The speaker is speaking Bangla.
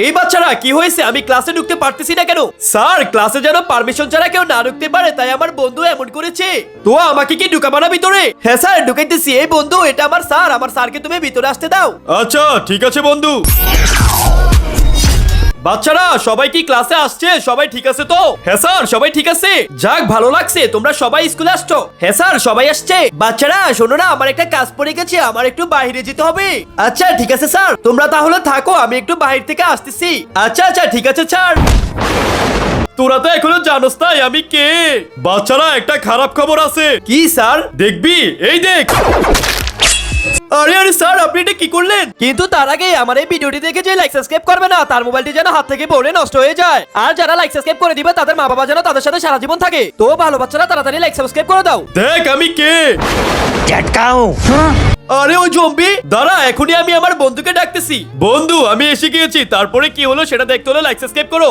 এই বাচ্চারা কি হয়েছে? আমি ক্লাসে ঢুকতে পারতেছি না কেন? স্যার, ক্লাসে যেন পারমিশন ছাড়া কেউ না ঢুকতে পারে, তাই আমার বন্ধু এমন করেছে। তো আমাকে কি ঢুকাবো না ভিতরে? হ্যাঁ স্যার, ঢুকাইতেছি। এই বন্ধু, এটা আমার স্যার, আমার স্যারকে তুমি ভিতরে আসতে দাও। আচ্ছা ঠিক আছে বন্ধু। বাচ্চারা সবাই কি ক্লাসে আসছে? সবাই ঠিক আছে তো? হ্যাঁ স্যার, সবাই ঠিক আছে। যাক, ভালো লাগছে তোমরা সবাই স্কুলে আসছো। হ্যাঁ স্যার, সবাই আসছে। বাচ্চারা শোনো না, আমার একটা কাজ পড়ে গেছে, আমার একটু বাইরে যেতে হবে। আচ্ছা ঠিক আছে স্যার, তোমরা তাহলে থাকো, আমি একটু বাইরে থেকে আসতেছি। আচ্ছা আচ্ছা ঠিক আছে স্যার। তোরা তো এখনো জানোস নাই আমি কে। বাচ্চারা, একটা খারাপ খবর আছে। কি স্যার? দেখবি, এই দেখ। আরে আরে স্যার, আপনি এটা কি করলেন? কিন্তু তার আগে আমার এই ভিডিওটি দেখে যে লাইক সাবস্ক্রাইব করবে না, তার মোবাইলটি যেন হাত থেকে পড়ে নষ্ট হয়ে যায়। আর যারা লাইক সাবস্ক্রাইব করে দিবে, তাদের মা বাবা যেন তাদের সাথে সারা জীবন থাকে। তো ভালো বাচ্চারা, তাড়াতাড়ি লাইক সাবস্ক্রাইব করে দাও। দেখ আমি কে। আরে ওই জম্বি, দাঁড়া, এখনই আমি আমার বন্ধুকে ডাকতেছি। বন্ধু, আমি এসে গিয়েছি। তারপরে কি হলো সেটা দেখতে হলে লাইক সাবস্ক্রাইব করো।